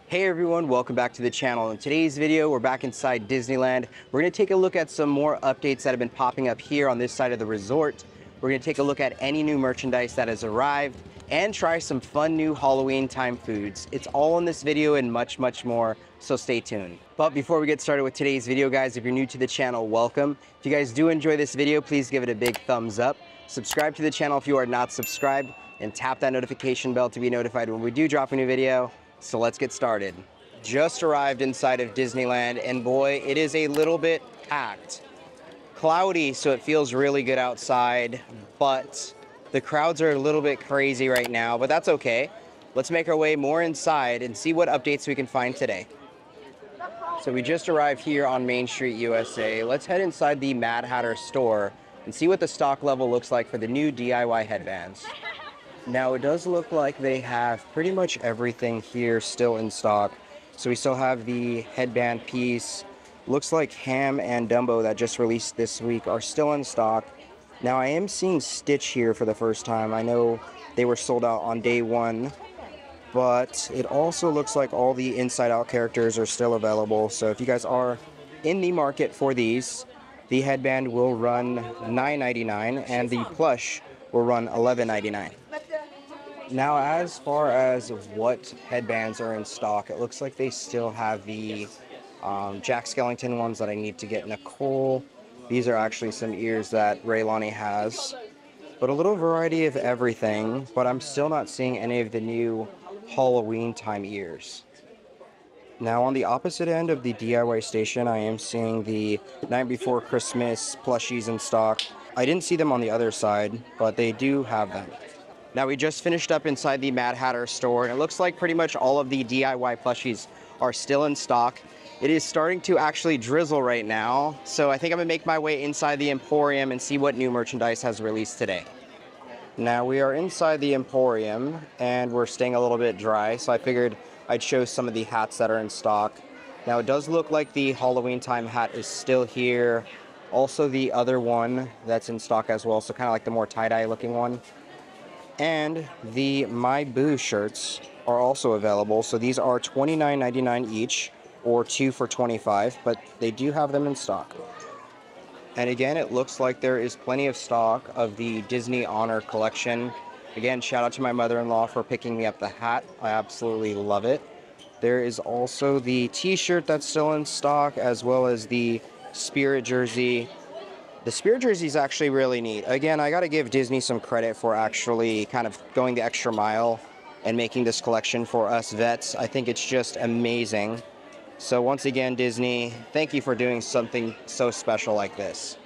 Hey everyone, welcome back to the channel. In today's video, we're back inside Disneyland. We're going to take a look at some more updates that have been popping up here on this side of the resort. We're going to take a look at any new merchandise that has arrived and try some fun new Halloween time foods. It's all in this video and much, much more, so stay tuned. But before we get started with today's video, guys, if you're new to the channel, welcome. If you guys do enjoy this video, please give it a big thumbs up. Subscribe to the channel if you are not subscribed, and tap that notification bell to be notified when we do drop a new video. So let's get started. Just arrived inside of Disneyland, and boy, it is a little bit packed. Cloudy, so it feels really good outside, but the crowds are a little bit crazy right now, but that's okay. Let's make our way more inside and see what updates we can find today. So we just arrived here on Main Street, USA. Let's head inside the Mad Hatter store and see what the stock level looks like for the new DIY headbands. Now, it does look like they have pretty much everything here still in stock. So we still have the headband piece. Looks like Ham and Dumbo that just released this week are still in stock. Now, I am seeing Stitch here for the first time. I know they were sold out on day one, but it also looks like all the Inside Out characters are still available. So if you guys are in the market for these, the headband will run $9.99 and the plush will run $11.99. Now, as far as what headbands are in stock, it looks like they still have the Jack Skellington ones that I need to get Nicole. These are actually some ears that Raylani has. But a little variety of everything, but I'm still not seeing any of the new Halloween time ears. Now, on the opposite end of the DIY station, I am seeing the Night Before Christmas plushies in stock. I didn't see them on the other side, but they do have them. Now, we just finished up inside the Mad Hatter store, and it looks like pretty much all of the DIY plushies are still in stock. It is starting to actually drizzle right now, so I think I'm gonna make my way inside the Emporium and see what new merchandise has released today. Now, we are inside the Emporium, and we're staying a little bit dry, so I figured I'd show some of the hats that are in stock. Now, it does look like the Halloween time hat is still here. Also, the other one that's in stock as well, so kind of like the more tie-dye looking one. And the My Boo shirts are also available. So these are $29.99 each, or 2 for $25, but they do have them in stock. And again, it looks like there is plenty of stock of the Disney Honor collection. Again, shout out to my mother-in-law for picking me up the hat. I absolutely love it. There is also the t-shirt that's still in stock, as well as the Spirit jersey. The Spirit jersey is actually really neat. Again, I got to give Disney some credit for actually kind of going the extra mile and making this collection for us vets. I think it's just amazing. So once again, Disney, thank you for doing something so special like this.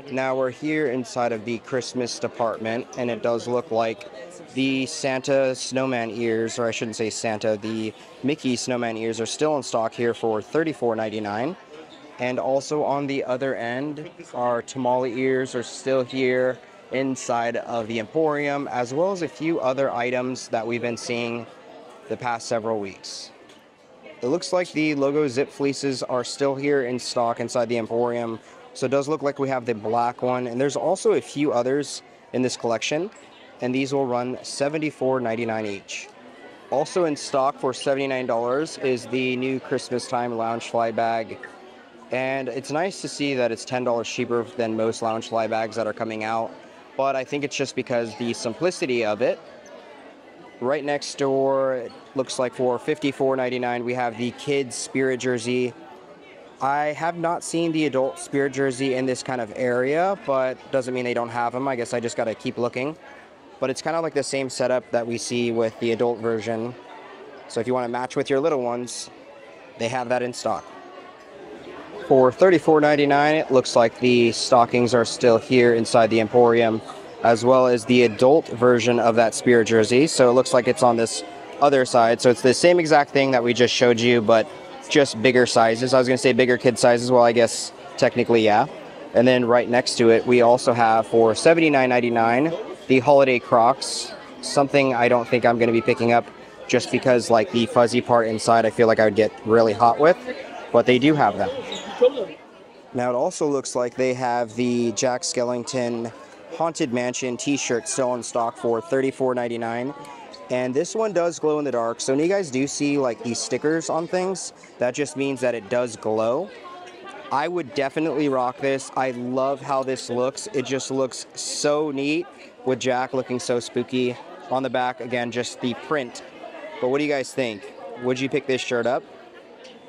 Now we're here inside of the Christmas department, and it does look like the Santa snowman ears, or I shouldn't say Santa, the Mickey snowman ears are still in stock here for $34.99. And also on the other end, our tamale ears are still here inside of the Emporium, as well as a few other items that we've been seeing the past several weeks. It looks like the logo zip fleeces are still here in stock inside the Emporium. So it does look like we have the black one, and there's also a few others in this collection, and these will run $74.99 each. Also in stock for $79 is the new Christmas time Loungefly bag. And it's nice to see that it's $10 cheaper than most Loungefly bags that are coming out, but I think it's just because the simplicity of it. Right next door, it looks like for $54.99, we have the kids Spirit jersey. I have not seen the adult Spirit jersey in this kind of area, but doesn't mean they don't have them. I guess I just got to keep looking. But it's kind of like the same setup that we see with the adult version. So if you want to match with your little ones, they have that in stock. For $34.99, it looks like the stockings are still here inside the Emporium, as well as the adult version of that Spirit jersey. So it looks like it's on this other side. So it's the same exact thing that we just showed you, but just bigger sizes. I was going to say bigger kid sizes. Well, I guess technically, yeah. And then right next to it, we also have for $79.99, the Holiday Crocs, something I don't think I'm going to be picking up just because like the fuzzy part inside, I feel like I would get really hot with, but they do have them. Now, it also looks like they have the Jack Skellington Haunted Mansion t-shirt still in stock for $34.99. And this one does glow in the dark. So when you guys do see like these stickers on things, that just means that it does glow. I would definitely rock this. I love how this looks. It just looks so neat with Jack looking so spooky. On the back, again, just the print. But what do you guys think? Would you pick this shirt up?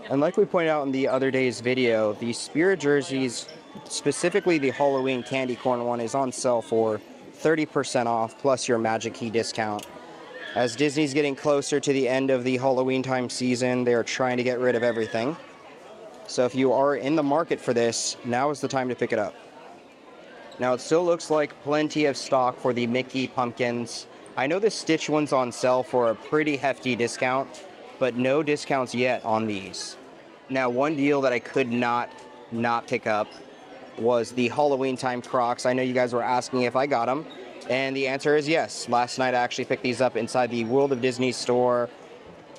And like we pointed out in the other day's video, the Spirit jerseys, specifically the Halloween candy corn one, is on sale for 30% off plus your Magic Key discount. As Disney's getting closer to the end of the Halloween time season, they are trying to get rid of everything. So if you are in the market for this, now is the time to pick it up. Now it still looks like plenty of stock for the Mickey pumpkins. I know the Stitch one's on sale for a pretty hefty discount, but no discounts yet on these. Now, one deal that I could not pick up was the Halloween time Crocs. I know you guys were asking if I got them, and the answer is yes. Last night I actually picked these up inside the World of Disney store.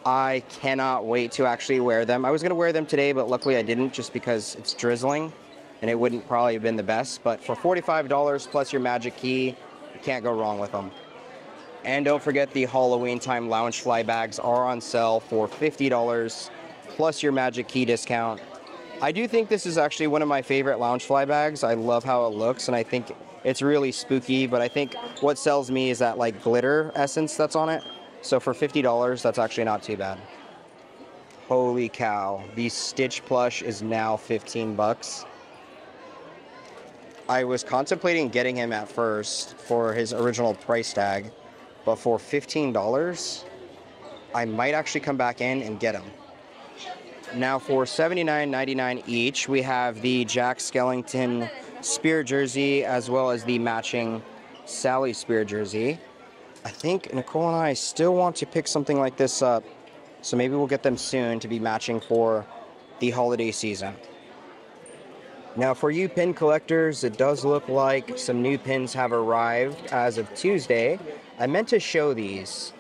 I cannot wait to actually wear them. I was gonna wear them today, but luckily I didn't just because it's drizzling, and it wouldn't probably have been the best. But for $45 plus your Magic Key, you can't go wrong with them. And don't forget the Halloween time Loungefly bags are on sale for $50 plus your Magic Key discount. I do think this is actually one of my favorite Loungefly bags. I love how it looks, and I think it's really spooky, but I think what sells me is that like glitter essence that's on it. So for $50, that's actually not too bad. Holy cow, the Stitch plush is now 15 bucks. I was contemplating getting him at first for his original price tag, but for $15, I might actually come back in and get him. Now for $79.99 each, we have the Jack Skellington Spirit jersey as well as the matching Sally Spirit jersey. I think Nicole and I still want to pick something like this up, so maybe we'll get them soon to be matching for the holiday season. Now for you pin collectors, it does look like some new pins have arrived as of Tuesday. I meant to show these.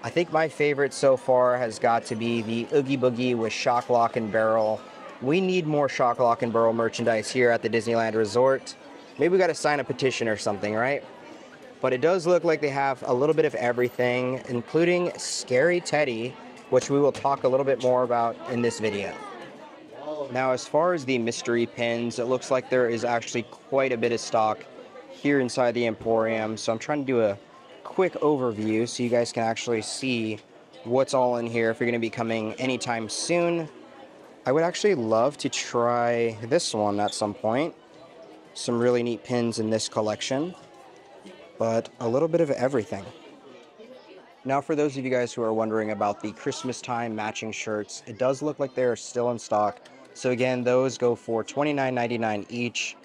I think my favorite so far has got to be the Oogie Boogie with Shock Lock and Barrel. We need more Shock Lock and Barrel merchandise here at the Disneyland Resort. Maybe we got to sign a petition or something, right? But it does look like they have a little bit of everything, including Scary Teddy, which we will talk a little bit more about in this video. Now, as far as the mystery pins, it looks like there is actually quite a bit of stock here inside the Emporium. So I'm trying to do a quick overview so you guys can actually see what's all in here if you're going to be coming anytime soon. I would actually love to try this one at some point. Some really neat pins in this collection, but a little bit of everything. Now, for those of you guys who are wondering about the Christmas time matching shirts, it does look like they're still in stock. So again, those go for $29.99 each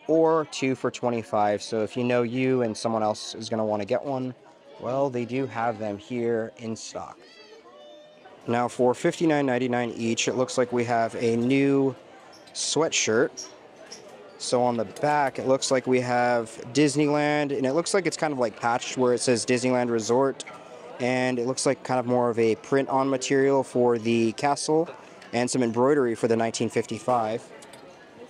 or 2 for $25. So if you know you and someone else is going to want to get one, well, they do have them here in stock. Now for $59.99 each, it looks like we have a new sweatshirt. So on the back, it looks like we have Disneyland, and it looks like it's kind of like patched where it says Disneyland Resort. And it looks like kind of more of a print-on material for the castle and some embroidery for the 1955.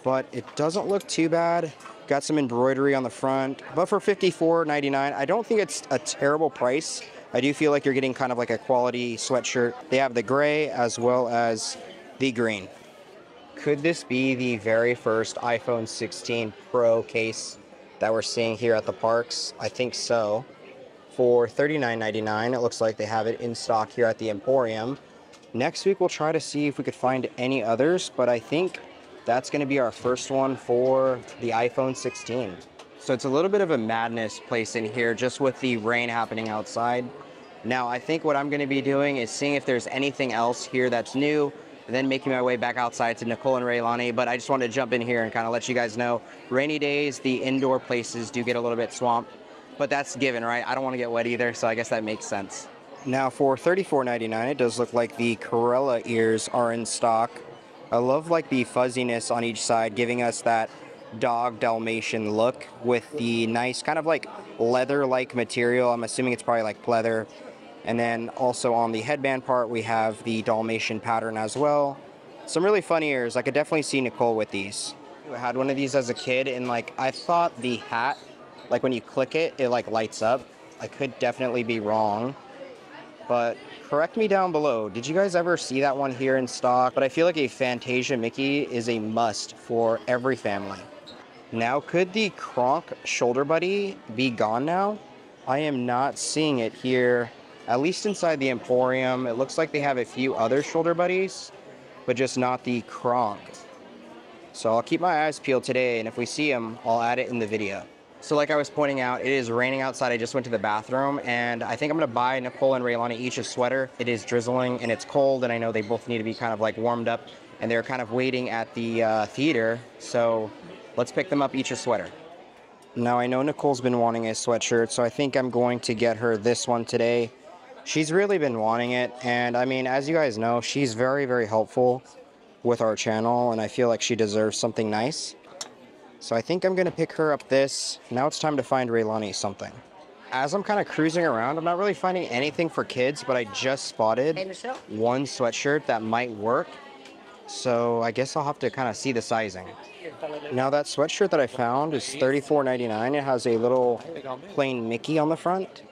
But it doesn't look too bad. Got some embroidery on the front, but for $54.99, I don't think it's a terrible price. I do feel like you're getting kind of like a quality sweatshirt. They have the gray as well as the green. Could this be the very first iPhone 16 Pro case that we're seeing here at the parks? I think so. For $39.99, it looks like they have it in stock here at the Emporium. Next week, we'll try to see if we could find any others, but I think that's going to be our first one for the iPhone 16. So it's a little bit of a madness place in here just with the rain happening outside. Now, I think what I'm going to be doing is seeing if there's anything else here that's new, and then making my way back outside to Nicole and Raylani. But I just wanted to jump in here and kind of let you guys know, rainy days, the indoor places do get a little bit swamped. But that's given, right? I don't want to get wet either, so I guess that makes sense. Now for $34.99, it does look like the Corella ears are in stock. I love like the fuzziness on each side, giving us that dog Dalmatian look with the nice kind of like leather-like material. I'm assuming it's probably like pleather. And then also on the headband part, we have the Dalmatian pattern as well. Some really fun ears. I could definitely see Nicole with these. I had one of these as a kid, and like I thought the hat, like when you click it, it like lights up. I could definitely be wrong. but correct me down below. Did you guys ever see that one here in stock? But I feel like a Fantasia Mickey is a must for every family. Now, could the Kronk shoulder buddy be gone now? I am not seeing it here, at least inside the Emporium. It looks like they have a few other shoulder buddies, but just not the Kronk. So I'll keep my eyes peeled today, and if we see him, I'll add it in the video. So like I was pointing out, it is raining outside. I just went to the bathroom, and I think I'm gonna buy Nicole and Raylani each a sweater. It is drizzling and it's cold, and I know they both need to be kind of like warmed up, and they're kind of waiting at the theater. So let's pick them up each a sweater. Now I know Nicole's been wanting a sweatshirt, so I think I'm going to get her this one today. She's really been wanting it, and I mean, as you guys know, she's very, very helpful with our channel, and I feel like she deserves something nice. So I think I'm gonna pick her up this. Now it's time to find Raylani something. As I'm kind of cruising around, I'm not really finding anything for kids, but I just spotted one sweatshirt that might work. So I guess I'll have to kind of see the sizing. Now that sweatshirt that I found is $34.99. It has a little plain Mickey on the front.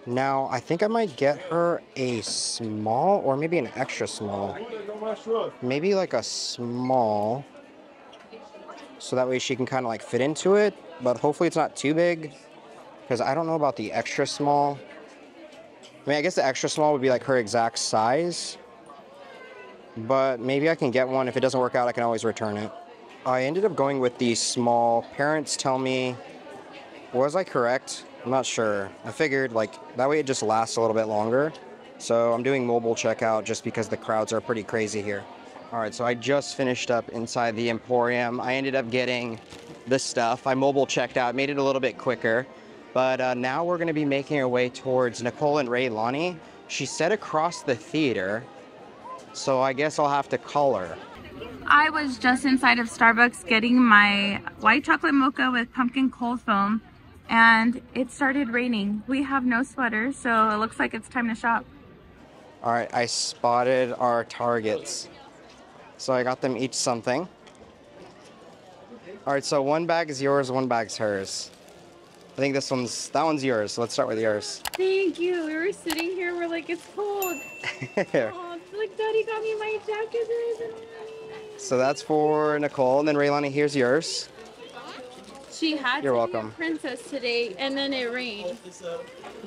Now I think I might get her a small or maybe an extra small. Maybe like a small. So that way she can kind of like fit into it, but hopefully it's not too big, because I don't know about the extra small. I mean, I guess the extra small would be like her exact size, but maybe I can get one. If it doesn't work out, I can always return it. I ended up going with the small. Parents tell me, was I correct? I'm not sure. I figured like that way it just lasts a little bit longer. So I'm doing mobile checkout just because the crowds are pretty crazy here. All right, so I just finished up inside the Emporium. I ended up getting the stuff. I mobile checked out, made it a little bit quicker. But now we're gonna be making our way towards Nicole and Raylani. She said across the theater, so I guess I'll have to call her. I was just inside of Starbucks getting my white chocolate mocha with pumpkin cold foam, and it started raining. We have no sweaters, so it looks like it's time to shop. All right, I spotted our targets. So I got them each something. All right, so one bag is yours, one bag's hers. I think that one's yours, so let's start with yours. Thank you. We were sitting here, we're like, it's cold. Oh, like Daddy got me my jacket. So that's for Nicole, and then Raylani, here's yours. She had You're to welcome. be a princess today, and then it rained.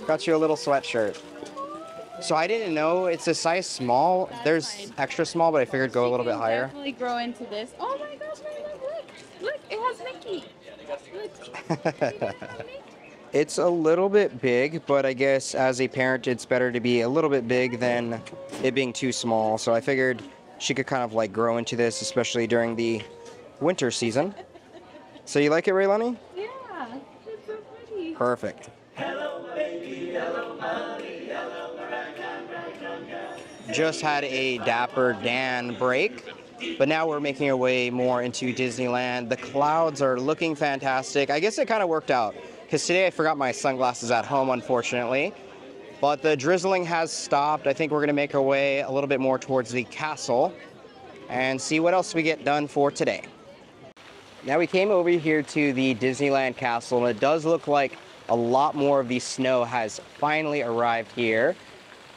Got you a little sweatshirt. So I didn't know it's a size small. There's extra small, but I figured go a little bit higher. Definitely grow into this. Oh my gosh, look, it has Mickey. Look. It's a little bit big, but I guess as a parent, it's better to be a little bit big than it being too small. So I figured she could kind of like grow into this, especially during the winter season. So you like it, Raylani? Yeah, it's so pretty. Perfect. Just had a Dapper Dan break, but now we're making our way more into Disneyland. The clouds are looking fantastic. I guess it kind of worked out, because today I forgot my sunglasses at home, unfortunately. But the drizzling has stopped. I think we're gonna make our way a little bit more towards the castle and see what else we get done for today. Now we came over here to the Disneyland castle, and it does look like a lot more of the snow has finally arrived here.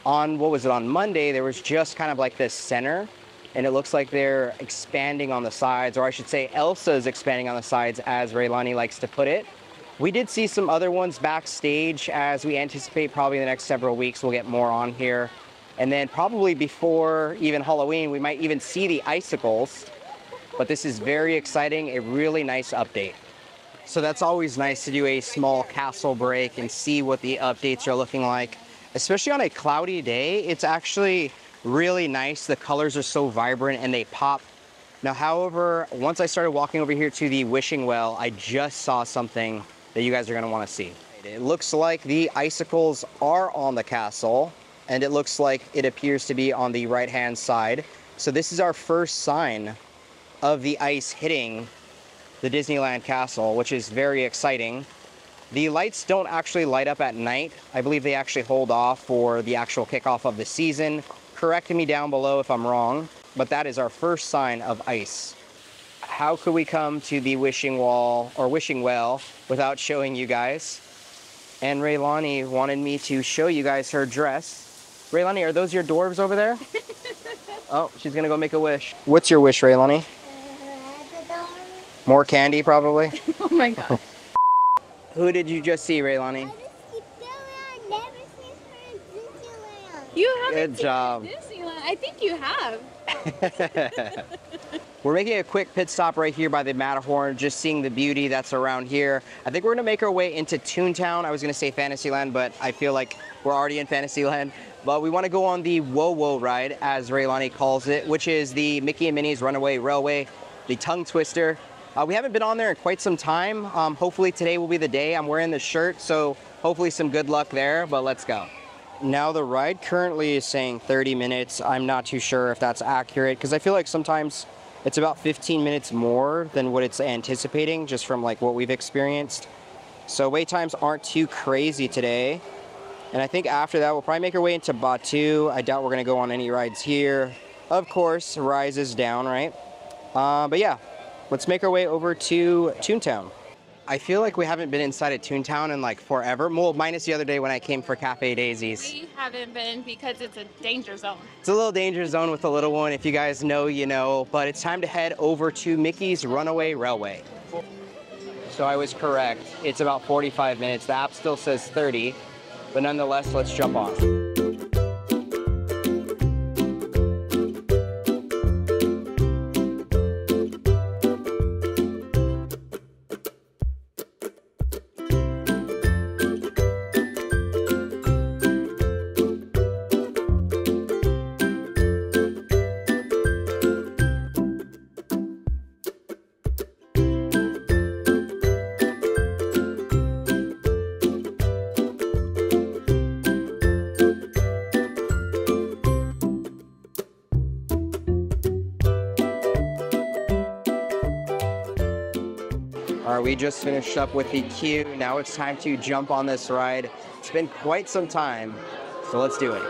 On, what was it, on Monday, there was just kind of like this center, and it looks like they're expanding on the sides, or I should say Elsa is expanding on the sides, as Raylani likes to put it. We did see some other ones backstage, as we anticipate probably in the next several weeks we'll get more on here. And then probably before even Halloween, we might even see the icicles. But this is very exciting, a really nice update. So that's always nice to do a small castle break and see what the updates are looking like. Especially on a cloudy day, it's actually really nice. The colors are so vibrant and they pop. Now, however, once I started walking over here to the wishing well, I just saw something that you guys are gonna wanna see. It looks like the icicles are on the castle, and it looks like it appears to be on the right-hand side. So this is our first sign of the ice hitting the Disneyland castle, which is very exciting. The lights don't actually light up at night. I believe they actually hold off for the actual kickoff of the season. Correct me down below if I'm wrong, but that is our first sign of ice. How could we come to the wishing wall or wishing well without showing you guys? And Raylani wanted me to show you guys her dress. Raylani, are those your dwarves over there? Oh, she's gonna go make a wish. What's your wish, Raylani? More candy, probably? Oh my god. Who did you just see, Raylani? You haven't Good job. Disneyland. I think you have. We're making a quick pit stop right here by the Matterhorn, just seeing the beauty that's around here. I think we're gonna make our way into ToonTown. I was gonna say Fantasyland, but I feel like we're already in Fantasyland. But we wanna go on the Whoa ride, as Raylani calls it, which is the Mickey and Minnie's Runaway Railway, the tongue twister. We haven't been on there in quite some time. Hopefully today will be the day. I'm wearing the shirt, so hopefully some good luck there, but let's go. Now the ride currently is saying 30 minutes. I'm not too sure if that's accurate, because I feel like sometimes it's about 15 minutes more than what it's anticipating, just from like what we've experienced. So wait times aren't too crazy today. And I think after that, we'll probably make our way into Batuu. I doubt we're gonna go on any rides here. Of course, Rise is down, right? But yeah, let's make our way over to ToonTown. I feel like we haven't been inside of ToonTown in like forever. Well, minus the other day when I came for Cafe Daisies. We haven't been because it's a danger zone. It's a little danger zone with the little one. If you guys know, you know. But it's time to head over to Mickey's Runaway Railway. So I was correct. It's about 45 minutes. The app still says 30. But nonetheless, let's jump on. All right, we just finished up with the queue. Now it's time to jump on this ride. It's been quite some time, so let's do it.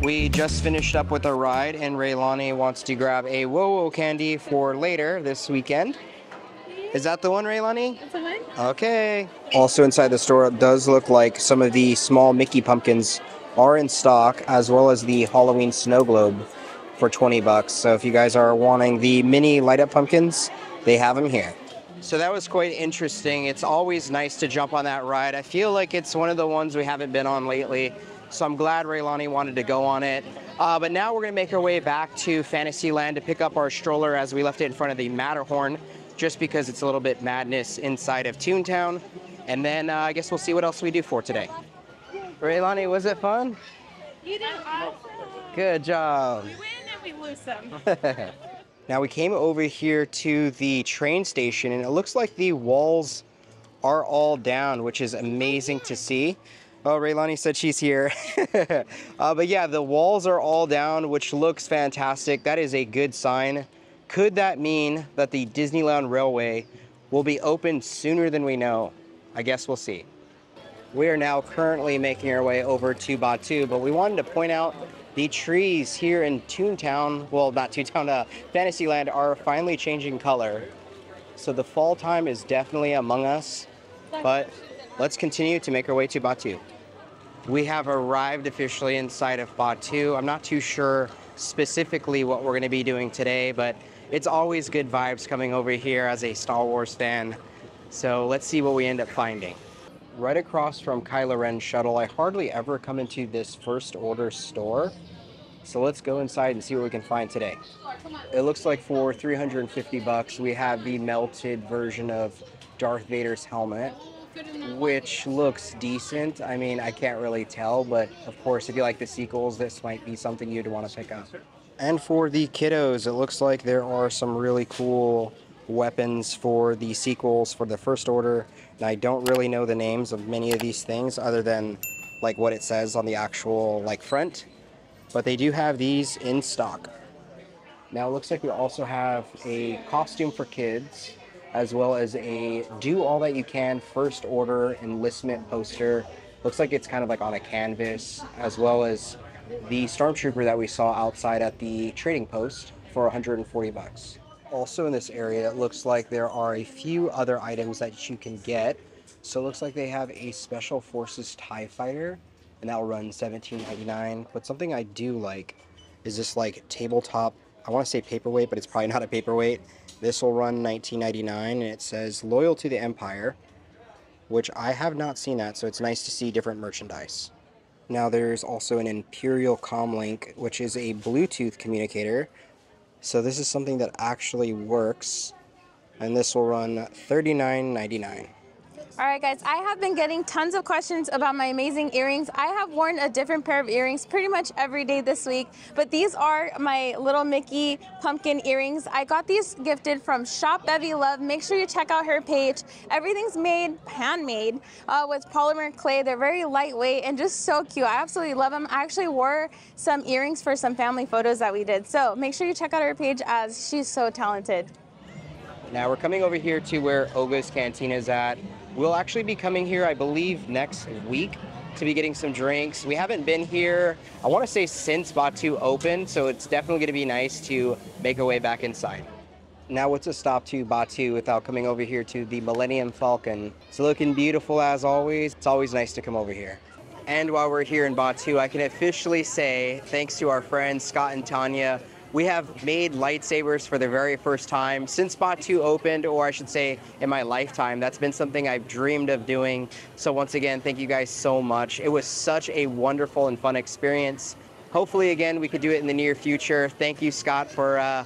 We just finished up with a ride, and Raylani wants to grab a Whoa candy for later this weekend. Is that the one, Raylani? That's the one. Okay. Also inside the store, it does look like some of the small Mickey pumpkins are in stock, as well as the Halloween snow globe for 20 bucks. So if you guys are wanting the mini light up pumpkins, they have them here. So that was quite interesting. It's always nice to jump on that ride. I feel like it's one of the ones we haven't been on lately. So I'm glad Raylani wanted to go on it. But now we're gonna make our way back to Fantasyland to pick up our stroller, as we left it in front of the Matterhorn, just because it's a little bit madness inside of ToonTown. And then I guess we'll see what else we do for today. Raylani, was it fun? You did awesome. Good job. We win and we lose some. Now we came over here to the train station, and it looks like the walls are all down, which is amazing to see. Oh, Raylani said she's here. But yeah, the walls are all down, which looks fantastic. That is a good sign. Could that mean that the Disneyland Railway will be open sooner than we know? I guess we'll see. We are now currently making our way over to Batuu, but we wanted to point out the trees here in ToonTown, well, not ToonTown, Fantasyland, are finally changing color. So the fall time is definitely among us, but let's continue to make our way to Batuu. We have arrived officially inside of Batuu. I'm not too sure specifically what we're going to be doing today, but it's always good vibes coming over here as a Star Wars fan. So let's see what we end up finding. Right across from Kylo Ren's shuttle, I hardly ever come into this First Order store. So let's go inside and see what we can find today. It looks like for 350 bucks, we have the melted version of Darth Vader's helmet, which looks decent. I mean, I can't really tell, but of course, if you like the sequels, this might be something you'd want to pick up. And for the kiddos, it looks like there are some really cool weapons for the sequels for the First Order. And I don't really know the names of many of these things other than like what it says on the actual like front, but they do have these in stock. Now it looks like we also have a costume for kids, as well as a do all that you can First Order enlistment poster. Looks like it's kind of like on a canvas, as well as the Stormtrooper that we saw outside at the trading post for 140 bucks. Also in this area, it looks like there are a few other items that you can get. So it looks like they have a Special Forces TIE Fighter, and that'll run $17.99. But something I do like is this like tabletop, I want to say paperweight, but it's probably not a paperweight. This will run $19.99, and it says Loyal to the Empire, which I have not seen that, so it's nice to see different merchandise. Now there's also an Imperial Comlink, which is a Bluetooth communicator. So this is something that actually works, and this will run $39.99. All right, guys, I have been getting tons of questions about my amazing earrings. I have worn a different pair of earrings pretty much every day this week, but these are my little Mickey pumpkin earrings. I got these gifted from Shop Bevy Love. Make sure you check out her page. Everything's made, handmade, with polymer clay. They're very lightweight and just so cute. I absolutely love them. I actually wore some earrings for some family photos that we did. So make sure you check out her page as she's so talented. Now we're coming over here to where Oga's Cantina is at. We'll actually be coming here, I believe, next week to be getting some drinks. We haven't been here, I want to say, since Batuu opened, so it's definitely going to be nice to make our way back inside. Now what's a stop to Batuu without coming over here to the Millennium Falcon? It's looking beautiful as always. It's always nice to come over here. And while we're here in Batuu, I can officially say, thanks to our friends Scott and Tanya, we have made lightsabers for the very first time since Batuu opened, or I should say in my lifetime. That's been something I've dreamed of doing. So once again, thank you guys so much. It was such a wonderful and fun experience. Hopefully, again, we could do it in the near future. Thank you, Scott, for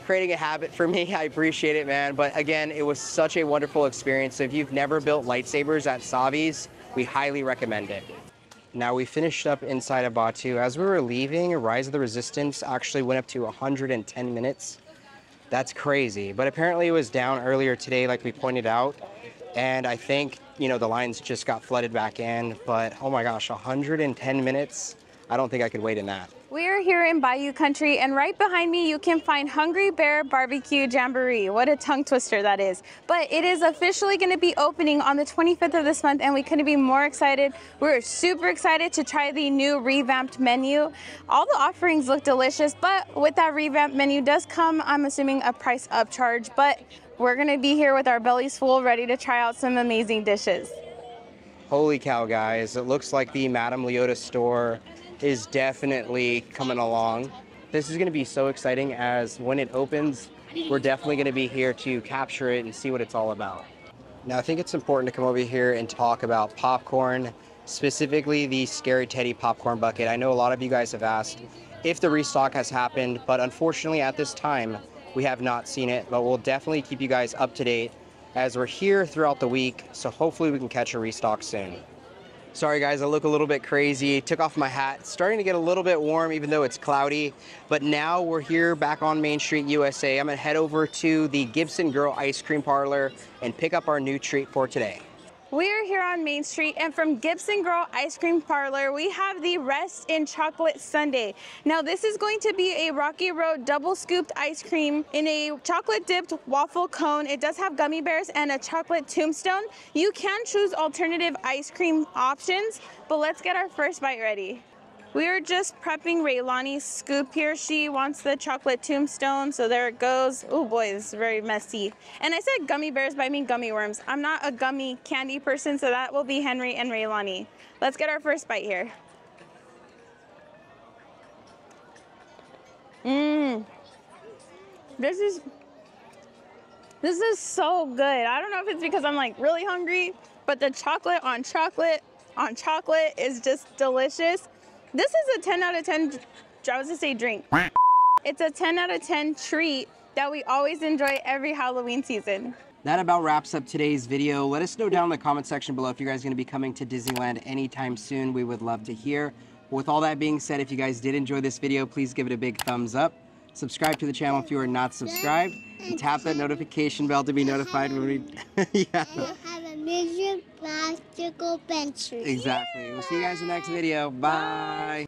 creating a habit for me. I appreciate it, man. But again, it was such a wonderful experience. So if you've never built lightsabers at Savi's, we highly recommend it. Now we finished up inside of Batuu. As we were leaving, Rise of the Resistance actually went up to 110 minutes. That's crazy. But apparently it was down earlier today, like we pointed out. And I think, you know, the lines just got flooded back in. But oh my gosh, 110 minutes. I don't think I could wait in that. We are here in Bayou Country, and right behind me you can find Hungry Bear Barbecue Jamboree. What a tongue twister that is. But it is officially going to be opening on the 25th of this month, and we couldn't be more excited. We're super excited to try the new revamped menu. All the offerings look delicious, but with that revamped menu does come, I'm assuming, a price upcharge. But we're going to be here with our bellies full, ready to try out some amazing dishes. Holy cow, guys. It looks like the Madame Leota store is definitely coming along. This is going to be so exciting, as when it opens, we're definitely going to be here to capture it and see what it's all about. Now, I think it's important to come over here and talk about popcorn, specifically the Scary Teddy popcorn bucket. I know a lot of you guys have asked if the restock has happened, but unfortunately at this time, we have not seen it, but we'll definitely keep you guys up to date as we're here throughout the week, so hopefully we can catch a restock soon. Sorry guys, I look a little bit crazy. Took off my hat. It's starting to get a little bit warm even though it's cloudy. But now we're here back on Main Street, USA. I'm gonna head over to the Gibson Girl Ice Cream Parlor and pick up our new treat for today. We are here on Main Street, and from Gibson Girl Ice Cream Parlor, we have the Rest in Chocolate Sundae. Now, this is going to be a Rocky Road double scooped ice cream in a chocolate dipped waffle cone. It does have gummy bears and a chocolate tombstone. You can choose alternative ice cream options, but let's get our first bite ready. We are just prepping Raylani's scoop here. She wants the chocolate tombstone, so there it goes. Oh boy, this is very messy. And I said gummy bears, but I mean gummy worms. I'm not a gummy candy person, so that will be Henry and Raylani. Let's get our first bite here. This is so good. I don't know if it's because I'm like really hungry, but the chocolate on chocolate on chocolate is just delicious. This is a 10 out of 10 I was gonna say drink. It's a 10 out of 10 treat that we always enjoy every Halloween season. That about wraps up today's video. Let us know down in the comment section below if you guys are going to be coming to Disneyland anytime soon. We would love to hear. With all that being said, if you guys did enjoy this video, please give it a big thumbs up. Subscribe to the channel if you are not subscribed. And tap that notification bell to be notified when we... yeah. Have a Mission Bicycle Bencher. Exactly. We'll see you guys in the next video. Bye.